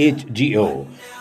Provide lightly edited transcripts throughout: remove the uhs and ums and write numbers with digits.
HGO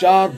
4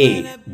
A,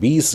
20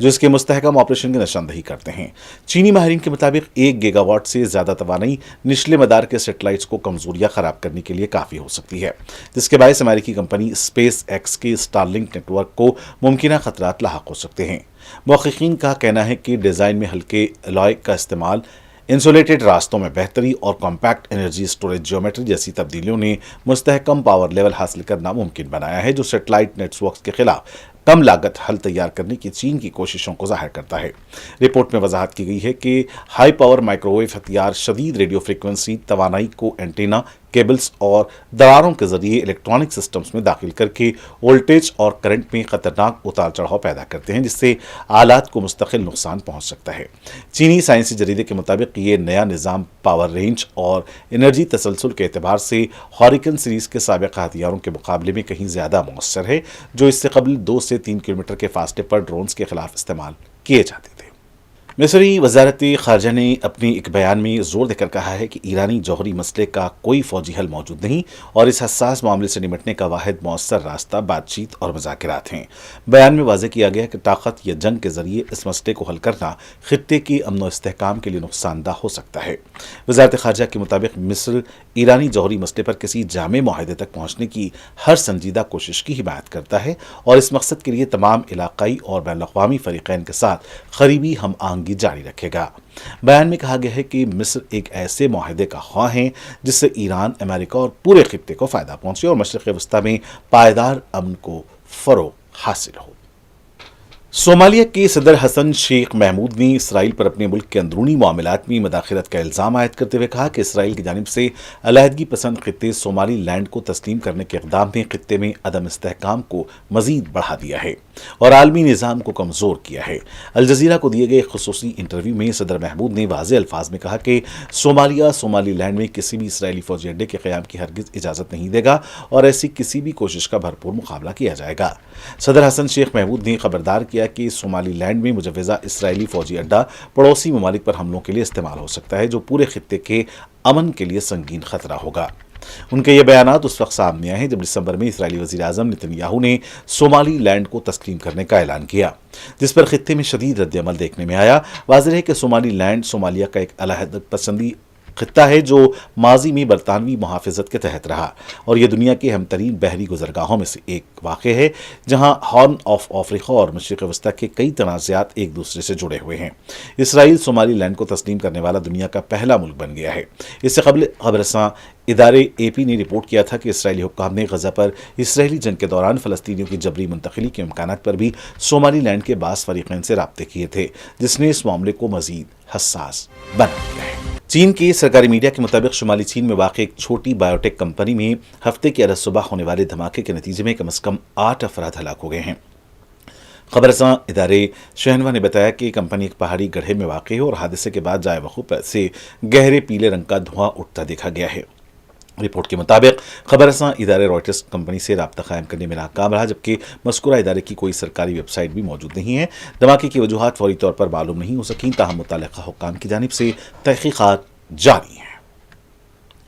جو اس کے مستحکم آپریشن کی نشاندہی کرتے ہیں۔ چینی ماہرین کے مطابق 1 گیگا واٹ سے زیادہ توانائی نچلے مدار کے سیٹلائٹس کو کمزوریاں خراب کرنے کے لیے کافی ہو سکتی ہے، جس کے باعث امریکی کمپنی اسپیس ایکس کے اسٹارلنک نیٹ ورک کو ممکنہ خطرات لاحق ہو سکتے ہیں۔ محققین کا کہنا ہے کہ ڈیزائن میں ہلکے الوائے کا استعمال، انسولیٹڈ راستوں میں بہتری اور کمپیکٹ انرجی اسٹوریج جیومیٹری جیسی تبدیلیوں نے مستحکم پاور لیول حاصل کرنا ممکن بنایا ہے، جو سیٹلائٹ نیٹ ورکس کے خلاف کم لاگت حل تیار کرنے کی چین کی کوششوں کو ظاہر کرتا ہے۔ رپورٹ میں وضاحت کی گئی ہے کہ ہائی پاور مائکروویو ہتھیار شدید ریڈیو فریکوینسی توانائی کو اینٹینا، کیبلز اور دراروں کے ذریعے الیکٹرانک سسٹمز میں داخل کر کے وولٹیج اور کرنٹ میں خطرناک اتار چڑھاؤ پیدا کرتے ہیں، جس سے آلات کو مستقل نقصان پہنچ سکتا ہے۔ چینی سائنسی جریدے کے مطابق یہ نیا نظام پاور رینج اور انرجی تسلسل کے اعتبار سے ہاریکن سیریز کے سابقہ ہتھیاروں کے مقابلے میں کہیں زیادہ مؤثر ہے، جو اس سے قبل 2 سے 3 کلومیٹر کے فاصلے پر ڈرونز کے خلاف استعمال کیے جاتے تھے۔ مصری وزارت خارجہ نے اپنے ایک بیان میں زور دے کر کہا ہے کہ ایرانی جوہری مسئلے کا کوئی فوجی حل موجود نہیں اور اس حساس معاملے سے نمٹنے کا واحد مؤثر راستہ بات چیت اور مذاکرات ہیں۔ بیان میں واضح کیا گیا کہ طاقت یا جنگ کے ذریعے اس مسئلے کو حل کرنا خطے کے امن و استحکام کے لیے نقصان دہ ہو سکتا ہے۔ وزارت خارجہ کے مطابق مصر ایرانی جوہری مسئلے پر کسی جامع معاہدے تک پہنچنے کی ہر سنجیدہ کوشش کی حمایت کرتا ہے اور اس مقصد کے لیے تمام علاقائی اور بین الاقوامی فریقین کے ساتھ قریبی ہم آہنگی جاری رکھے گا۔ بیان میں کہا گیا ہے کہ مصر ایک ایسے معاہدے کا خواہاں ہے جس سے ایران، امریکہ اور پورے خطے کو فائدہ پہنچے اور مشرق وسطی میں پائیدار امن کو فروغ حاصل ہو۔ صومالیہ کے صدر حسن شیخ محمود نے اسرائیل پر اپنے ملک کے اندرونی معاملات میں مداخلت کا الزام عائد کرتے ہوئے کہا کہ اسرائیل کی جانب سے علیحدگی پسند خطے صومالی لینڈ کو تسلیم کرنے کے اقدام نے خطے میں عدم استحکام کو مزید بڑھا دیا ہے اور عالمی نظام کو کمزور کیا ہے۔ الجزیرہ کو دیے گئے خصوصی انٹرویو میں صدر محمود نے واضح الفاظ میں کہا کہ صومالیہ صومالی لینڈ میں کسی بھی اسرائیلی فوجی اڈے کے قیام کی ہرگز اجازت نہیں دے گا اور ایسی کسی بھی کوشش کا بھرپور مقابلہ کیا جائے گا۔ صدر حسن شیخ محمود نے خبردار کیا کہ صومالی لینڈ میں مجوزہ اسرائیلی فوجی اڈہ پڑوسی ممالک پر حملوں کے لیے استعمال ہو سکتا ہے، جو پورے خطے کے امن کے لیے سنگین خطرہ ہوگا۔ ان کے یہ بیانات اس وقت سامنے آئے ہیں جب دسمبر میں اسرائیلی وزیر اعظم نتن یاہو نے صومالی لینڈ کو تسلیم کرنے کا اعلان کیا، جس پر خطے میں شدید رد عمل دیکھنے میں آیا۔ واضح ہے کہ صومالی لینڈ صومالیہ کا ایک علیحدہ پسندی خطہ ہے جو ماضی میں برطانوی محافظت کے تحت رہا اور یہ دنیا کے اہم ترین بحری گزرگاہوں میں سے ایک واقع ہے، جہاں ہارن آف افریقہ اور مشرق وسطی کے کئی تنازعات ایک دوسرے سے جڑے ہوئے ہیں۔ اسرائیل صومالی لینڈ کو تسلیم کرنے والا دنیا کا پہلا ملک بن گیا ہے۔ اس سے قبل خبررساں ادارے AP نے رپورٹ کیا تھا کہ اسرائیلی حکام نے غزہ پر اسرائیلی جنگ کے دوران فلسطینیوں کی جبری منتقلی کے امکانات پر بھی صومالی لینڈ کے بعض فریقین سے رابطے کیے تھے، جس نے اس معاملے کو مزید حساس بنا دیا ہے۔ چین کے سرکاری میڈیا کے مطابق شمالی چین میں واقع ایک چھوٹی بایوٹیک کمپنی میں ہفتے کی عرض صبح ہونے والے دھماکے کے نتیجے میں کم از کم 8 افراد ہلاک ہو گئے ہیں۔ خبررساں ادارے شنہوا نے بتایا کہ کمپنی ایک پہاڑی گڑھے میں واقع ہے اور حادثے کے بعد جائے وقوع سے گہرے پیلے رنگ کا دھواں اٹھتا دیکھا گیا ہے۔ رپورٹ کے مطابق خبررساں ادارے رائٹرز کمپنی سے رابطہ قائم کرنے میں ناکام رہا، جبکہ مذکورہ ادارے کی کوئی سرکاری ویب سائٹ بھی موجود نہیں ہے۔ دھماکے کی وجوہات فوری طور پر معلوم نہیں ہو سکیں، تاہم متعلقہ حکام کی جانب سے تحقیقات جاری ہیں۔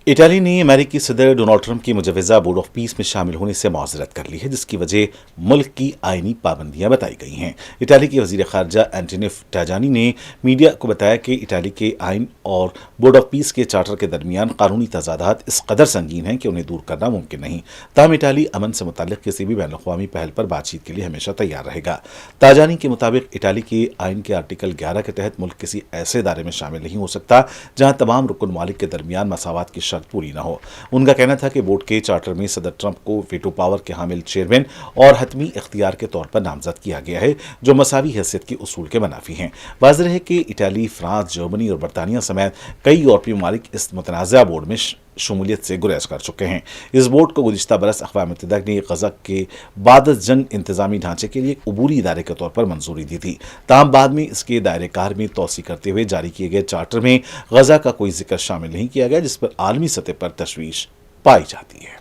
اٹلی نے امریکی صدر ڈونلڈ ٹرمپ کی مجوزہ بورڈ آف پیس میں شامل ہونے سے معذرت کر لی ہے، جس کی وجہ ملک کی آئینی پابندیاں بتائی گئی ہیں۔ اٹلی کے وزیر خارجہ اینٹونیو ٹاجانی نے میڈیا کو بتایا کہ اٹلی کے آئین اور بورڈ آف پیس کے چارٹر کے درمیان قانونی تضادات اس قدر سنگین ہیں کہ انہیں دور کرنا ممکن نہیں، تاہم اٹلی امن سے متعلق کسی بھی بین الاقوامی پہل پر بات چیت کے لیے ہمیشہ تیار رہے گا۔ ٹاجانی کے مطابق اٹلی کے آئین کے آرٹیکل 11 کے تحت ملک کسی ایسے ادارے میں شامل نہیں ہو سکتا جہاں تمام رکن ممالک کے درمیان مساوات کی شرط پوری نہ ہو۔ ان کا کہنا تھا کہ بورڈ کے چارٹر میں صدر ٹرمپ کو ویٹو پاور کے حامل چیئرمین اور حتمی اختیار کے طور پر نامزد کیا گیا ہے، جو مساوی حیثیت کے اصول کے منافی ہیں۔ واضح ہے کہ اٹلی، فرانس، جرمنی اور برطانیہ سمیت کئی یورپی ممالک اس متنازع بورڈ میں شمولیت سے گریز کر چکے ہیں۔ اس بورڈ کو گزشتہ برس اقوام متحدہ نے غزہ کے بعد از جنگ انتظامی ڈھانچے کے لیے ایک عبوری ادارے کے طور پر منظوری دی تھی، تاہم بعد میں اس کے دائرہ کار میں توسیع کرتے ہوئے جاری کیے گئے چارٹر میں غزہ کا کوئی ذکر شامل نہیں کیا گیا، جس پر عالمی سطح پر تشویش پائی جاتی ہے۔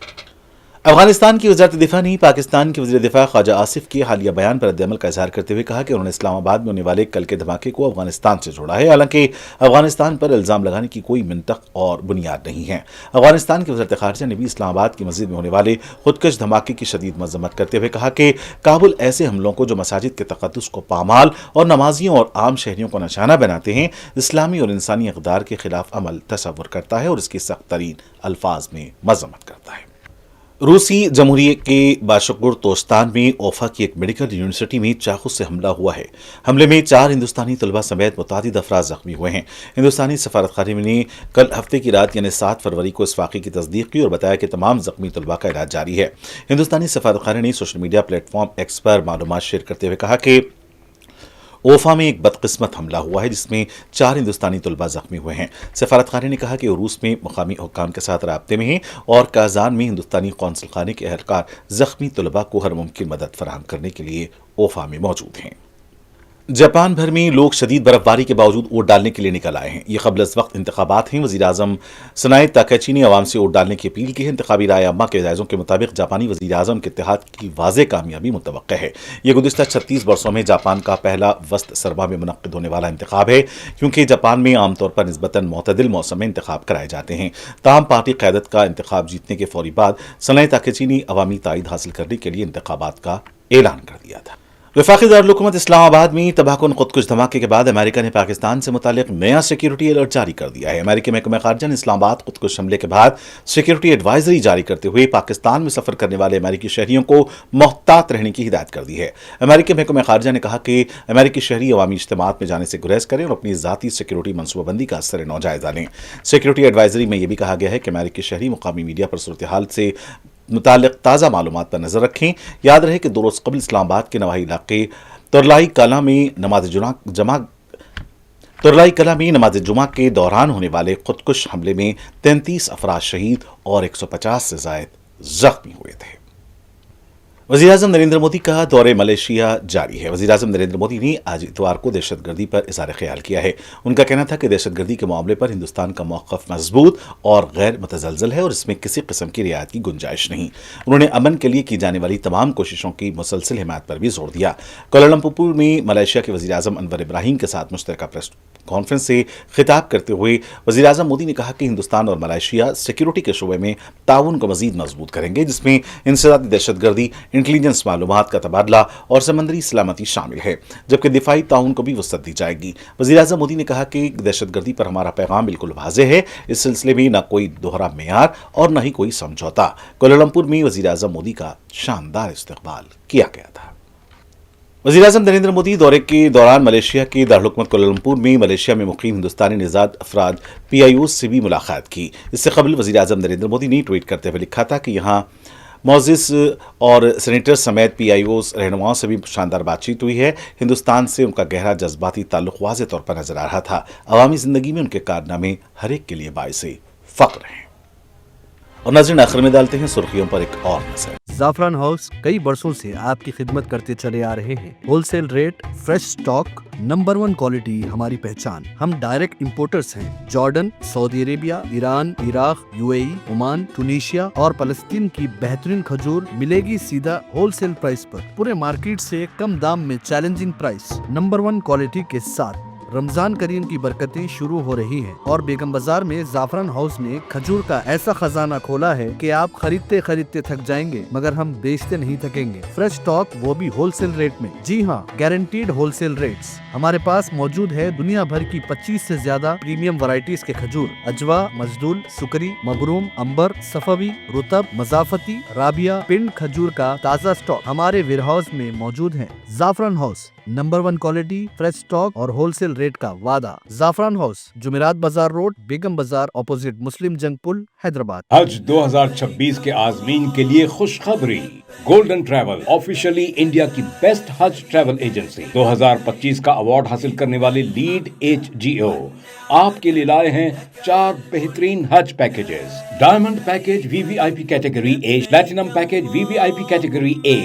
افغانستان کی وزارت دفاع نے پاکستان کے وزیر دفاع خواجہ آصف کے حالیہ بیان پر رد عمل کا اظہار کرتے ہوئے کہا کہ انہوں نے اسلام آباد میں ہونے والے کل کے دھماکے کو افغانستان سے جوڑا ہے، حالانکہ افغانستان پر الزام لگانے کی کوئی منطق اور بنیاد نہیں ہے۔ افغانستان کی وزارت خارجہ نے بھی اسلام آباد کی مسجد میں ہونے والے خودکش دھماکے کی شدید مذمت کرتے ہوئے کہا کہ کابل ایسے حملوں کو جو مساجد کے تقدس کو پامال اور نمازیوں اور عام شہریوں کو نشانہ بناتے ہیں، اسلامی اور انسانی اقدار کے خلاف عمل تصور کرتا ہے اور اس کی سخت ترین الفاظ میں مذمت کرتا ہے۔ روسی جمہوریہ کے باشکور توستان میں اوفا کی ایک میڈیکل یونیورسٹی میں چاقو سے حملہ ہوا ہے۔ حملے میں 4 ہندوستانی طلبہ سمیت متعدد افراد زخمی ہوئے ہیں۔ ہندوستانی سفارت خانے نے کل ہفتے کی رات یعنی 7 فروری کو اس واقعے کی تصدیق کی اور بتایا کہ تمام زخمی طلبہ کا علاج جاری ہے۔ ہندوستانی سفارت خانے نے social media platform X پر معلومات شیئر کرتے ہوئے کہا کہ اوفا میں ایک بدقسمت حملہ ہوا ہے جس میں 4 ہندوستانی طلبہ زخمی ہوئے ہیں۔ سفارت خانے نے کہا کہ روس میں مقامی حکام کے ساتھ رابطے میں ہیں اور کازان میں ہندوستانی قونصل خانے کے اہلکار زخمی طلبہ کو ہر ممکن مدد فراہم کرنے کے لیے اوفا میں موجود ہیں۔ جاپان بھر میں لوگ شدید برفباری کے باوجود ووٹ ڈالنے کے لیے نکل آئے ہیں۔ یہ قبل از وقت انتخابات ہیں۔ وزیر اعظم سنائے تاکیچی نے عوام سے ووٹ ڈالنے کی اپیل کی ہے۔ انتخابی رائے عامہ کے جائزوں کے مطابق جاپانی وزیر اعظم کے اتحاد کی واضح کامیابی متوقع ہے۔ یہ گزشتہ 36 برسوں میں جاپان کا پہلا وسط سرما میں منعقد ہونے والا انتخاب ہے، کیونکہ جاپان میں عام طور پر نسبتاً معتدل موسم میں انتخاب کرائے جاتے ہیں۔ تاہم پارٹی قیادت کا انتخاب جیتنے کے فوری بعد سنائے تاکیچی نے عوامی تائید حاصل کرنے کے لیے انتخابات کا اعلان کر دیا تھا۔ وفاقی دارالحکومت اسلام آباد میں تباہ کن خودکش دھماکے کے بعد امریکہ نے پاکستان سے متعلق نیا سیکیورٹی الرٹ جاری کر دیا ہے۔ امریکی محکمہ خارجہ نے اسلام آباد خودکش حملے کے بعد سیکیورٹی ایڈوائزری جاری کرتے ہوئے پاکستان میں سفر کرنے والے امریکی شہریوں کو محتاط رہنے کی ہدایت کر دی ہے۔ امریکی محکمہ خارجہ نے کہا کہ امریکی شہری عوامی اجتماعات میں جانے سے گریز کریں اور اپنی ذاتی سیکیورٹی منصوبہ بندی کا اثر نو جائزہ لیں۔ سیکیورٹی ایڈوائزری میں یہ بھی کہا گیا ہے کہ امریکی شہری مقامی میڈیا پر صورتحال سے متعلق تازہ معلومات پر نظر رکھیں۔ یاد رہے کہ 2 روز قبل اسلام آباد کے نواحی علاقے ترلائی کلا میں نماز جمعہ کے دوران ہونے والے خودکش حملے میں 33 افراد شہید اور 150 سے زائد زخمی ہوئے تھے۔ وزیر اعظم نریندر مودی کا دورہ ملائیشیا جاری ہے۔ وزیر اعظم نریندر مودی نے آج اتوار کو دہشت گردی پر اظہار خیال کیا ہے۔ ان کا کہنا تھا کہ دہشت گردی کے معاملے پر ہندوستان کا موقف مضبوط اور غیر متزلزل ہے اور اس میں کسی قسم کی رعایت کی گنجائش نہیں۔ انہوں نے امن کے لیے کی جانے والی تمام کوششوں کی مسلسل حمایت پر بھی زور دیا۔ کوالالمپور میں ملائیشیا کے وزیر اعظم انور ابراہیم کے ساتھ مشترکہ پریس کانفرنس سے خطاب کرتے ہوئے وزیر اعظم مودی نے کہا کہ ہندوستان اور ملائیشیا سیکیورٹی کے شعبے میں تعاون کو مزید مضبوط کریں گے، جس میں انسدادی دہشت گردی، انٹیلیجنس معلومات کا تبادلہ اور سمندری سلامتی شامل ہے، جبکہ دفاعی تعاون کو بھی وسعت دی جائے گی۔ وزیر اعظم مودی نے کہا کہ دہشت گردی پر ہمارا پیغام بالکل واضح ہے، اس سلسلے میں نہ کوئی دوہرا معیار اور نہ ہی کوئی سمجھوتا۔ کوالالمپور میں وزیر اعظم مودی کا شاندار استقبال کیا گیا تھا۔ وزیر اعظم نریندر مودی دورے کے دوران ملائیشیا کے دارالحکومت کوالالمپور میں ملائیشیا میں مقیم ہندوستانی نژاد افراد PIOs سے بھی ملاقات کی۔ اس سے قبل وزیر اعظم نریندر مودی نے ٹویٹ کرتے ہوئے لکھا تھا کہ یہاں معزز اور سینیٹر سمیت PIOs رہنماؤں سے بھی شاندار بات چیت ہوئی ہے۔ ہندوستان سے ان کا گہرا جذباتی تعلق واضح طور پر نظر آ رہا تھا۔ عوامی زندگی میں ان کے کارنامے ہر ایک کے لیے باعث فخر ہیں۔ اور ناظرین، آخر میں ڈالتے ہیں سرخیوں پر ایک اور نظر۔ زعفران ہاؤس کئی برسوں سے آپ کی خدمت کرتے چلے آ رہے ہیں۔ Wholesale rate, fresh stock, number 1 quality ہماری پہچان۔ ہم ڈائریکٹ امپورٹرز ہیں۔ Jordan, Saudi Arabia, Iran, Iraq, UAE، Oman, Tunisia اور فلسطین کی بہترین کھجور ملے گی سیدھا ہول سیل پرائس پر، پورے مارکیٹ سے کم دام میں چیلنجنگ پرائس، نمبر 1 کوالٹی کے ساتھ۔ رمضان کریم کی برکتیں شروع ہو رہی ہیں اور بیگم بازار میں زعفران ہاؤس نے کھجور کا ایسا خزانہ کھولا ہے کہ آپ خریدتے خریدتے تھک جائیں گے مگر ہم بیچتے نہیں تھکیں گے۔ فریش سٹاک، وہ بھی ہول سیل ریٹ میں۔ جی ہاں، گارنٹیڈ ہول سیل ریٹس۔ ہمارے پاس موجود ہے دنیا بھر کی 25 سے زیادہ پریمیم ورائٹیز کے کھجور، اجوا، مزدول، سکری، مبروم، امبر، صفوی، رطب، مضافتی، رابیہ، پنڈ کھجور کا تازہ سٹاک ہمارے ویئر ہاؤس میں موجود ہے۔ زعفران house, number 1 quality, fresh stock اور ہول سیل ریٹ کا وعدہ۔ زعفران ہاؤس، جمعرات بازار روڈ، بیگم بازار، اپوزٹ مسلم جنگ پل، حیدرآباد۔ حج 2026 کے عازمین کے لیے خوشخبری۔ گولڈن ٹریول آفیشلی انڈیا کی بیسٹ حج ٹریول ایجنسی 2025 کا ایوارڈ حاصل کرنے والے لیڈ HGO آپ کے لیے لائے ہیں 4 بہترین حج packages. Diamond package VVIP category A، platinum package VVIP category A،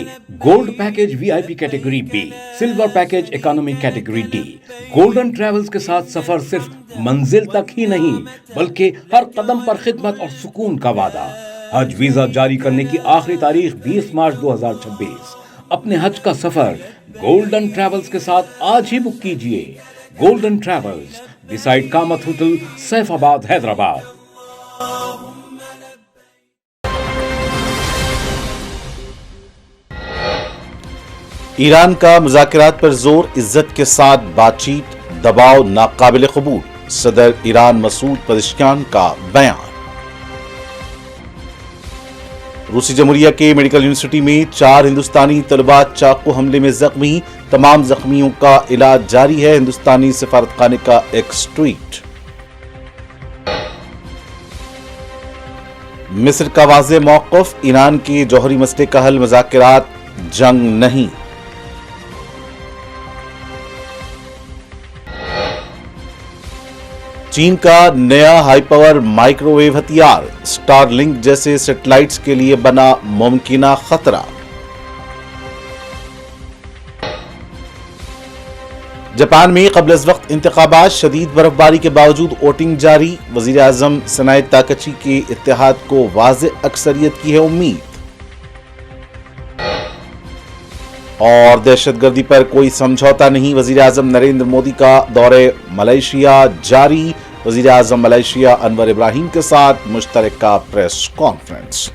gold package VIP category B، silver package economy category D۔ Golden travels کے ساتھ سفر صرف منزل تک ہی نہیں بلکہ ہر قدم پر خدمت اور سکون کا وعدہ۔ حج ویزا جاری کرنے کی آخری تاریخ 20 مارچ 2026۔ اپنے حج کا سفر گولڈن ٹریولز کے ساتھ آج ہی بک کیجئے۔ Golden travels, beside Kamat hotel, Saifabad, Hyderabad. Iran کا مذاکرات پر زور، عزت کے ساتھ بات چیت، دباؤ ناقابل قبول، صدر ایران مسعود پزشکیان کا بیان۔ روسی جمہوریہ کے میڈیکل یونیورسٹی میں 4 ہندوستانی طلباء چاقو حملے میں زخمی، تمام زخمیوں کا علاج جاری ہے، ہندوستانی سفارتخانے کا ایکس ٹویٹ۔ مصر کا واضح موقف، ایران کے جوہری مسئلے کا حل مذاکرات، جنگ نہیں۔ چین کا نیا ہائی پاور مائکرو ویو ہتھیار، سٹار لنک جیسے سیٹلائٹس کے لیے بنا ممکنہ خطرہ۔ جاپان میں قبل از وقت انتخابات، شدید برف باری کے باوجود ووٹنگ جاری، وزیر اعظم سنائے تاکچی کے اتحاد کو واضح اکثریت کی ہے امید۔ اور دہشت گردی پر کوئی سمجھوتا نہیں، وزیر اعظم نریندر مودی کا دورہ ملائیشیا جاری، وزیر اعظم ملائیشیا انور ابراہیم کے ساتھ مشترکہ پریس کانفرنس۔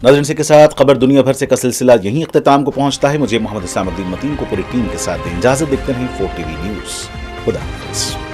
ناظرین، کے ساتھ خبر دنیا بھر سے کا سلسلہ یہیں اختتام کو پہنچتا ہے۔ مجھے محمد اسلام الدین متین کو پوری ٹیم کے ساتھ دیں اجازت، دیکھتے رہیں 4 ٹی وی نیوز۔ خدا حافظ۔